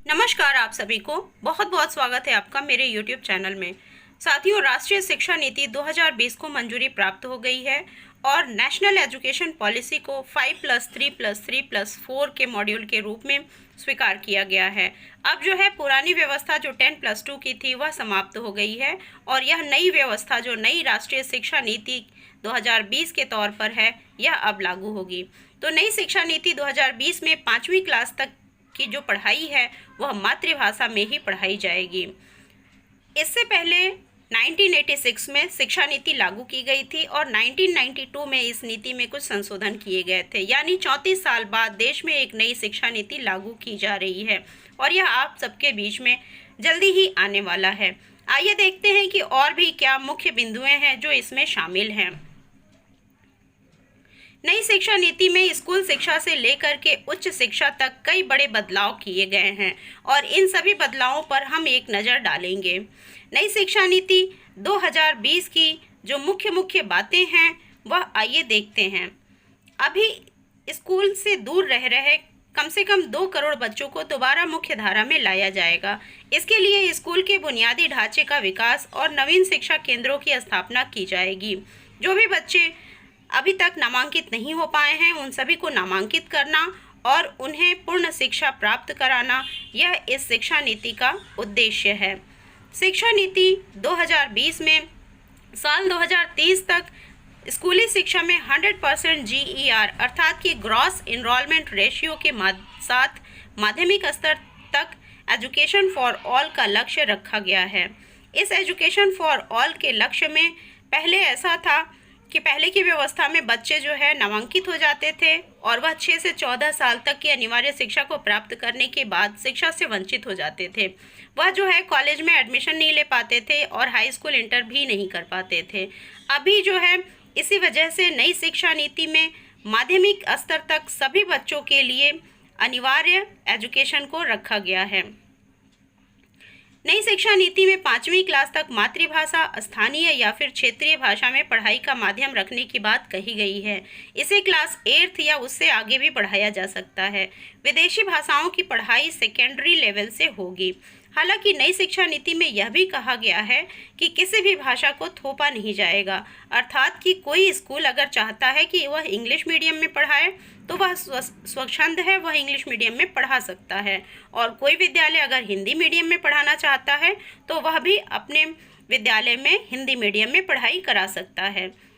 नमस्कार आप सभी को बहुत बहुत स्वागत है आपका मेरे YouTube चैनल में। साथियों, राष्ट्रीय शिक्षा नीति 2020 को मंजूरी प्राप्त हो गई है और नेशनल एजुकेशन पॉलिसी को 5+3+3+4 के मॉड्यूल के रूप में स्वीकार किया गया है। अब जो है पुरानी व्यवस्था जो 10+2 की थी वह समाप्त हो गई है और यह नई व्यवस्था जो नई राष्ट्रीय शिक्षा नीति 2020 के तौर पर है यह अब लागू होगी। तो नई शिक्षा नीति 2020 में 5वीं क्लास तक की जो पढ़ाई है वह मातृभाषा में ही पढ़ाई जाएगी। इससे पहले 1986 में शिक्षा नीति लागू की गई थी और 1992 में इस नीति में कुछ संशोधन किए गए थे, यानी 34 साल बाद देश में एक नई शिक्षा नीति लागू की जा रही है और यह आप सबके बीच में जल्दी ही आने वाला है। आइए देखते हैं कि और भी क्या मुख्य बिंदुएं हैं जो इसमें शामिल हैं। नई शिक्षा नीति में स्कूल शिक्षा से लेकर के उच्च शिक्षा तक कई बड़े बदलाव किए गए हैं और इन सभी बदलावों पर हम एक नज़र डालेंगे। नई शिक्षा नीति 2020 की जो मुख्य बातें हैं वह आइए देखते हैं। अभी स्कूल से दूर रह रहे कम से कम 2 करोड़ बच्चों को दोबारा मुख्य धारा में लाया जाएगा। इसके लिए स्कूल के बुनियादी ढांचे का विकास और नवीन शिक्षा केंद्रों की स्थापना की जाएगी। जो भी बच्चे अभी तक नामांकित नहीं हो पाए हैं उन सभी को नामांकित करना और उन्हें पूर्ण शिक्षा प्राप्त कराना, यह इस शिक्षा नीति का उद्देश्य है। शिक्षा नीति 2020 में साल 2030 तक स्कूली शिक्षा में 100% GER अर्थात कि ग्रॉस इनरोलमेंट रेशियो के साथ माध्यमिक स्तर तक एजुकेशन फॉर ऑल का लक्ष्य रखा गया है। इस एजुकेशन फॉर ऑल के लक्ष्य में पहले ऐसा था कि पहले की व्यवस्था में बच्चे जो है नामांकित हो जाते थे और वह 6 से 14 साल तक की अनिवार्य शिक्षा को प्राप्त करने के बाद शिक्षा से वंचित हो जाते थे। वह जो है कॉलेज में एडमिशन नहीं ले पाते थे और हाई स्कूल इंटर भी नहीं कर पाते थे। अभी जो है इसी वजह से नई शिक्षा नीति में माध्यमिक स्तर तक सभी बच्चों के लिए अनिवार्य एजुकेशन को रखा गया है। नई शिक्षा नीति में 5वीं क्लास तक मातृभाषा, स्थानीय या फिर क्षेत्रीय भाषा में पढ़ाई का माध्यम रखने की बात कही गई है। इसे क्लास 8 या उससे आगे भी पढ़ाया जा सकता है। विदेशी भाषाओं की पढ़ाई सेकेंडरी लेवल से होगी। हालांकि नई शिक्षा नीति में यह भी कहा गया है कि किसी भी भाषा को थोपा नहीं जाएगा, अर्थात कि कोई स्कूल अगर चाहता है कि वह इंग्लिश मीडियम में पढ़ाए तो वह स्वच्छंद है, वह इंग्लिश मीडियम में पढ़ा सकता है और कोई विद्यालय अगर हिंदी मीडियम में पढ़ाना चाहता है तो वह भी अपने विद्यालय में हिंदी मीडियम में पढ़ाई करा सकता है।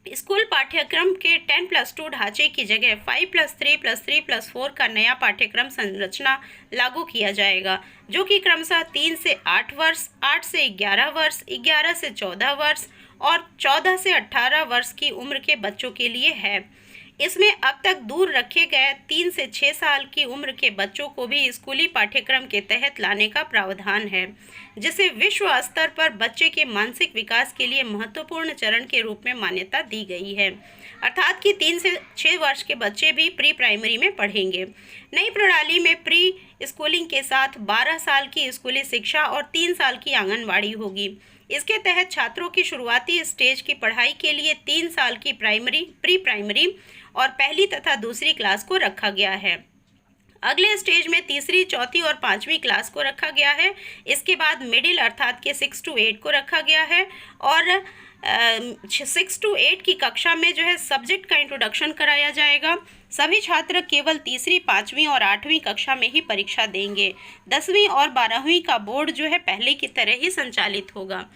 स्कूल पाठ्यक्रम के 10+2 ढांचे की जगह 5+3+3+4 का नया पाठ्यक्रम संरचना लागू किया जाएगा, जो कि क्रमशः 3 से 8 वर्ष, 8 से 11 वर्ष, 11 से 14 वर्ष और 14 से 18 वर्ष की उम्र के बच्चों के लिए है। इसमें अब तक दूर रखे गए 3 से 6 साल की उम्र के बच्चों को भी स्कूली पाठ्यक्रम के तहत लाने का प्रावधान है, जिसे विश्व स्तर पर बच्चे के मानसिक विकास के लिए महत्वपूर्ण चरण के रूप में मान्यता दी गई है, अर्थात कि 3 से 6 वर्ष के बच्चे भी प्री प्राइमरी में पढ़ेंगे। नई प्रणाली में प्री स्कूलिंग के साथ 12 साल की स्कूली शिक्षा और 3 साल की आंगनबाड़ी होगी। इसके तहत छात्रों की शुरुआती स्टेज की पढ़ाई के लिए 3 साल की प्री प्राइमरी और पहली तथा दूसरी क्लास को रखा गया है। अगले स्टेज में तीसरी, चौथी और 5वीं क्लास को रखा गया है। इसके बाद मिडिल अर्थात के 6 to 8 को रखा गया है और 6 to 8 की कक्षा में जो है सब्जेक्ट का इंट्रोडक्शन कराया जाएगा। सभी छात्र केवल तीसरी, 5वीं और 8वीं कक्षा में ही परीक्षा देंगे। 10वीं और 12वीं का बोर्ड जो है पहले की तरह ही संचालित होगा।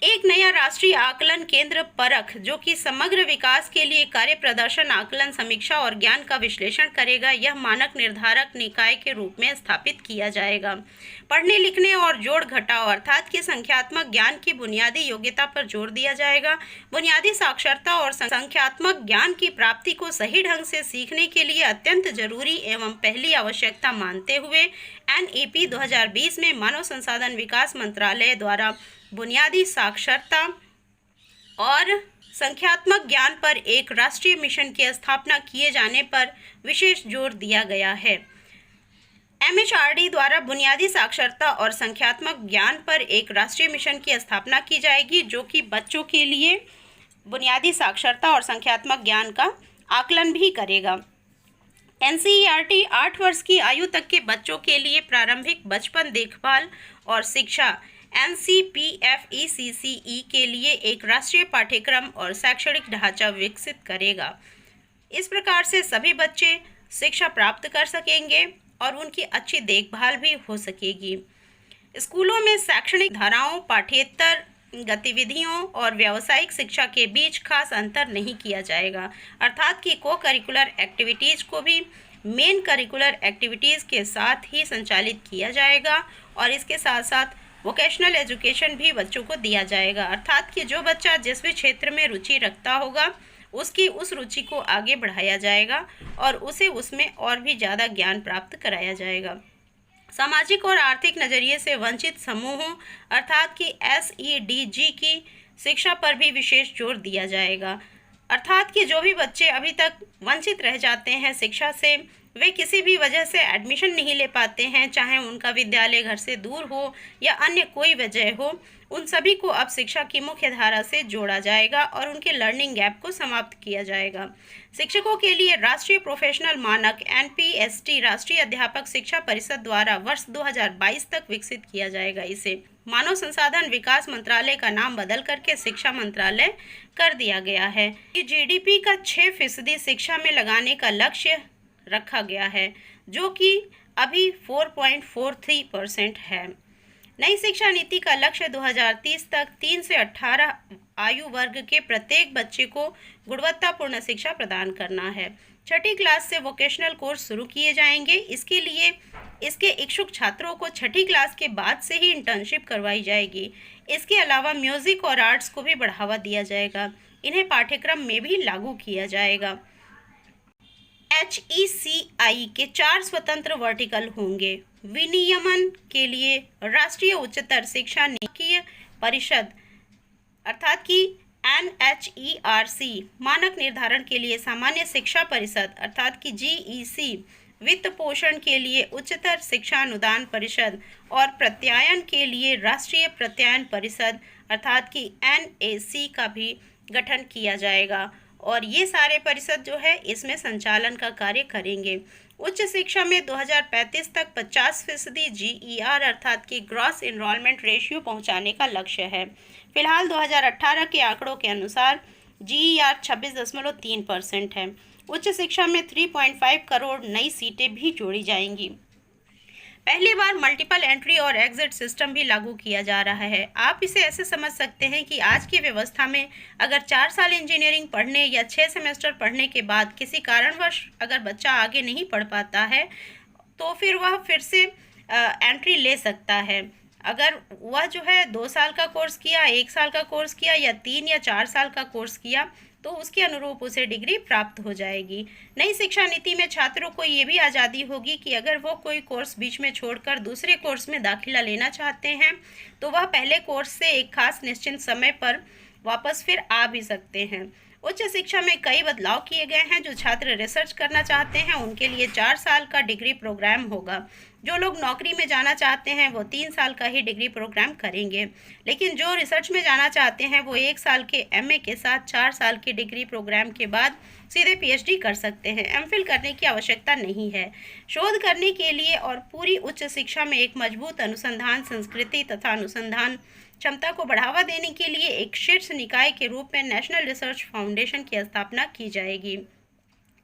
एक नया राष्ट्रीय आकलन केंद्र परख, जो कि समग्र विकास के लिए कार्य प्रदर्शन आकलन, समीक्षा और ज्ञान का विश्लेषण करेगा, यह मानक निर्धारक निकाय के रूप में स्थापित किया जाएगा। पढ़ने लिखने और जोड़ घटाव अर्थात कि संख्यात्मक ज्ञान की बुनियादी योग्यता पर जोर दिया जाएगा। बुनियादी साक्षरता और संख्यात्मक ज्ञान की प्राप्ति को सही ढंग से सीखने के लिए अत्यंत जरूरी एवं पहली आवश्यकता मानते हुए NEP 2020 में मानव संसाधन विकास मंत्रालय द्वारा बुनियादी साक्षरता और संख्यात्मक ज्ञान पर एक राष्ट्रीय मिशन की स्थापना किए जाने पर विशेष जोर दिया गया है। MHRD द्वारा बुनियादी साक्षरता और संख्यात्मक ज्ञान पर एक राष्ट्रीय मिशन की स्थापना की जाएगी, जो कि बच्चों के लिए बुनियादी साक्षरता और संख्यात्मक ज्ञान का आकलन भी करेगा। एनसीईआरटी 8 वर्ष की आयु तक के बच्चों के लिए प्रारंभिक बचपन देखभाल और शिक्षा एनसीपीएफईसीसीई के लिए एक राष्ट्रीय पाठ्यक्रम और शैक्षणिक ढांचा विकसित करेगा। इस प्रकार से सभी बच्चे शिक्षा प्राप्त कर सकेंगे और उनकी अच्छी देखभाल भी हो सकेगी। स्कूलों में शैक्षणिक धाराओं, पाठ्येतर गतिविधियों और व्यावसायिक शिक्षा के बीच खास अंतर नहीं किया जाएगा, अर्थात कि को करिकुलर एक्टिविटीज़ को भी मेन करिकुलर एक्टिविटीज़ के साथ ही संचालित किया जाएगा और इसके साथ साथ वोकेशनल एजुकेशन भी बच्चों को दिया जाएगा, अर्थात कि जो बच्चा जिस भी क्षेत्र में रुचि रखता होगा उसकी उस रुचि को आगे बढ़ाया जाएगा और उसे उसमें और भी ज़्यादा ज्ञान प्राप्त कराया जाएगा। सामाजिक और आर्थिक नज़रिए से वंचित समूहों अर्थात कि SEDG की शिक्षा पर भी विशेष जोर दिया जाएगा, अर्थात कि जो भी बच्चे अभी तक वंचित रह जाते हैं शिक्षा से, वे किसी भी वजह से एडमिशन नहीं ले पाते हैं, चाहे उनका विद्यालय घर से दूर हो या अन्य कोई वजह हो, उन सभी को अब शिक्षा की मुख्य धारा से जोड़ा जाएगा और उनके लर्निंग गैप को समाप्त किया जाएगा। शिक्षकों के लिए राष्ट्रीय प्रोफेशनल मानक NPST राष्ट्रीय अध्यापक शिक्षा परिषद द्वारा वर्ष 2022 तक विकसित किया जाएगा। इसे मानव संसाधन विकास मंत्रालय का नाम बदल करके शिक्षा मंत्रालय कर दिया गया है। GDP का 6% शिक्षा में लगाने का लक्ष्य रखा गया है, जो कि अभी 4.43% है। नई शिक्षा नीति का लक्ष्य 2030 तक 3 से 18 आयु वर्ग के प्रत्येक बच्चे को गुणवत्तापूर्ण शिक्षा प्रदान करना है। छठी क्लास से वोकेशनल कोर्स शुरू किए जाएंगे। इसके लिए इसके इच्छुक छात्रों को छठी क्लास के बाद से ही इंटर्नशिप करवाई जाएगी। इसके अलावा म्यूजिक और आर्ट्स को भी बढ़ावा दिया जाएगा। इन्हें पाठ्यक्रम में भी लागू किया जाएगा। HECI के 4 स्वतंत्र वर्टिकल होंगे। विनियमन के लिए राष्ट्रीय उच्चतर शिक्षा नीति परिषद अर्थात कि NHERC, मानक निर्धारण के लिए सामान्य शिक्षा परिषद अर्थात कि GEC, वित्त पोषण के लिए उच्चतर शिक्षा अनुदान परिषद और प्रत्यायन के लिए राष्ट्रीय प्रत्यायन परिषद अर्थात कि NAC का भी गठन किया जाएगा और ये सारे परिषद जो है इसमें संचालन का कार्य करेंगे। उच्च शिक्षा में 2035 तक 50% GER अर्थात कि ग्रॉस एनरोलमेंट रेशियो पहुंचाने का लक्ष्य है। फिलहाल 2018 के आंकड़ों के अनुसार GER 26.3% है। उच्च शिक्षा में 3.5 करोड़ नई सीटें भी जोड़ी जाएंगी। पहली बार मल्टीपल एंट्री और एग्जिट सिस्टम भी लागू किया जा रहा है। आप इसे ऐसे समझ सकते हैं कि आज की व्यवस्था में अगर 4 साल इंजीनियरिंग पढ़ने या 6 सेमेस्टर पढ़ने के बाद किसी कारणवश अगर बच्चा आगे नहीं पढ़ पाता है तो फिर वह फिर से एंट्री ले सकता है। अगर वह जो है 2 साल का कोर्स किया, 1 साल का कोर्स किया या 3 या 4 साल का कोर्स किया तो उसके अनुरूप उसे डिग्री प्राप्त हो जाएगी। नई शिक्षा नीति में छात्रों को ये भी आज़ादी होगी कि अगर वो कोई कोर्स बीच में छोड़कर दूसरे कोर्स में दाखिला लेना चाहते हैं तो वह पहले कोर्स से एक खास निश्चित समय पर वापस फिर आ भी सकते हैं। उच्च शिक्षा में कई बदलाव किए गए हैं। जो छात्र रिसर्च करना चाहते हैं उनके लिए 4 साल का डिग्री प्रोग्राम होगा। जो लोग नौकरी में जाना चाहते हैं वो 3 साल का ही डिग्री प्रोग्राम करेंगे, लेकिन जो रिसर्च में जाना चाहते हैं वो 1 साल के MA के साथ 4 साल के डिग्री प्रोग्राम के बाद सीधे PhD कर सकते हैं। MPhil करने की आवश्यकता नहीं है। शोध करने के लिए और पूरी उच्च शिक्षा में एक मजबूत अनुसंधान संस्कृति तथा अनुसंधान क्षमता को बढ़ावा देने के लिए एक शीर्ष निकाय के रूप में नेशनल रिसर्च फाउंडेशन की स्थापना की जाएगी।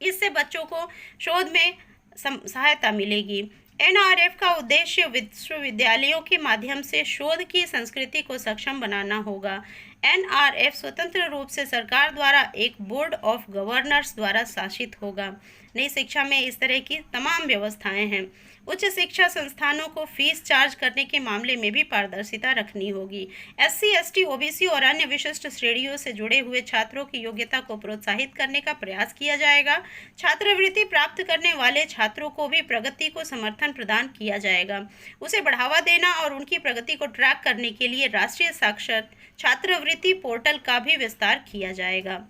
इससे बच्चों को शोध में सहायता मिलेगी। NRF का उद्देश्य विश्वविद्यालयों के माध्यम से शोध की संस्कृति को सक्षम बनाना होगा। NRF स्वतंत्र रूप से सरकार द्वारा एक बोर्ड ऑफ गवर्नर्स द्वारा शासित होगा। नई शिक्षा में इस तरह की तमाम व्यवस्थाएं हैं। उच्च शिक्षा संस्थानों को फीस चार्ज करने के मामले में भी पारदर्शिता रखनी होगी। SC, ST, OBC और अन्य विशिष्ट श्रेणियों से जुड़े हुए छात्रों की योग्यता को प्रोत्साहित करने का प्रयास किया जाएगा। छात्रवृत्ति प्राप्त करने वाले छात्रों को भी प्रगति को समर्थन प्रदान किया जाएगा। उसे बढ़ावा देना और उनकी प्रगति को ट्रैक करने के लिए राष्ट्रीय साक्षर छात्रवृत्ति पोर्टल का भी विस्तार किया जाएगा।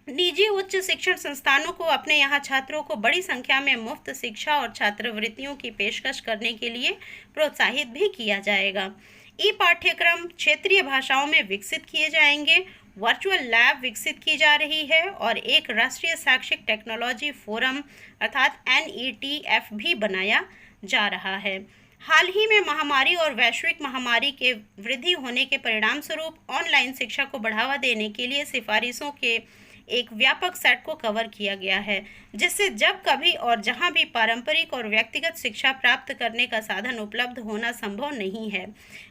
निजी उच्च शिक्षण संस्थानों को अपने यहाँ छात्रों को बड़ी संख्या में मुफ्त शिक्षा और छात्रवृत्तियों की पेशकश करने के लिए प्रोत्साहित भी किया जाएगा। ई पाठ्यक्रम क्षेत्रीय भाषाओं में विकसित किए जाएंगे। वर्चुअल लैब विकसित की जा रही है और एक राष्ट्रीय शैक्षिक टेक्नोलॉजी फोरम अर्थात NETF भी बनाया जा रहा है। हाल ही में महामारी और वैश्विक महामारी के वृद्धि होने के परिणाम स्वरूप ऑनलाइन शिक्षा को बढ़ावा देने के लिए सिफारिशों के एक व्यापक सेट को कवर किया गया है, जिससे जब कभी और जहां भी पारंपरिक और व्यक्तिगत शिक्षा प्राप्त करने का साधन उपलब्ध होना संभव नहीं है,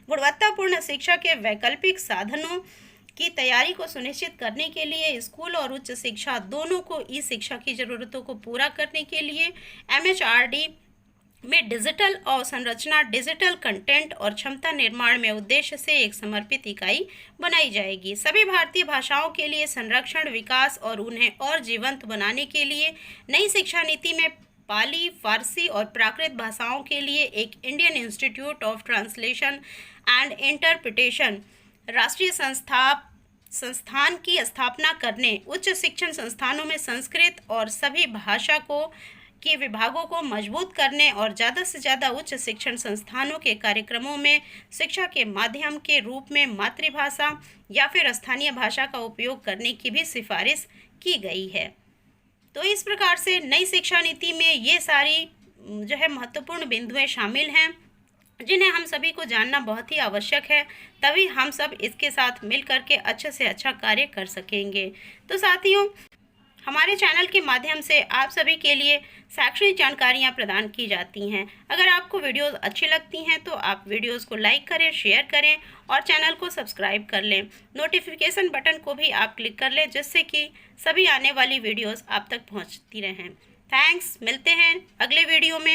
गुणवत्तापूर्ण शिक्षा के वैकल्पिक साधनों की तैयारी को सुनिश्चित करने के लिए स्कूल और उच्च शिक्षा दोनों को ई शिक्षा की ज़रूरतों को पूरा करने के लिए MHRD में डिजिटल अवसंरचना, डिजिटल कंटेंट और क्षमता निर्माण में उद्देश्य से एक समर्पित इकाई बनाई जाएगी। सभी भारतीय भाषाओं के लिए संरक्षण, विकास और उन्हें और जीवंत बनाने के लिए नई शिक्षा नीति में पाली, फारसी और प्राकृत भाषाओं के लिए एक Indian institute of translation and interpretation राष्ट्रीय संस्थान की स्थापना करने, उच्च शिक्षण संस्थानों में संस्कृत और सभी भाषा के विभागों को मजबूत करने और ज़्यादा से ज़्यादा उच्च शिक्षण संस्थानों के कार्यक्रमों में शिक्षा के माध्यम के रूप में मातृभाषा या फिर स्थानीय भाषा का उपयोग करने की भी सिफारिश की गई है। तो इस प्रकार से नई शिक्षा नीति में ये सारी जो है महत्वपूर्ण बिंदुएं शामिल हैं, जिन्हें हम सभी को जानना बहुत ही आवश्यक है, तभी हम सब इसके साथ मिल करके अच्छे से अच्छा कार्य कर सकेंगे। तो साथियों, हमारे चैनल के माध्यम से आप सभी के लिए शैक्षणिक जानकारियाँ प्रदान की जाती हैं। अगर आपको वीडियोस अच्छी लगती हैं तो आप वीडियोस को लाइक करें, शेयर करें और चैनल को सब्सक्राइब कर लें। नोटिफिकेशन बटन को भी आप क्लिक कर लें, जिससे कि सभी आने वाली वीडियोस आप तक पहुंचती रहें। थैंक्स, मिलते हैं अगले वीडियो में।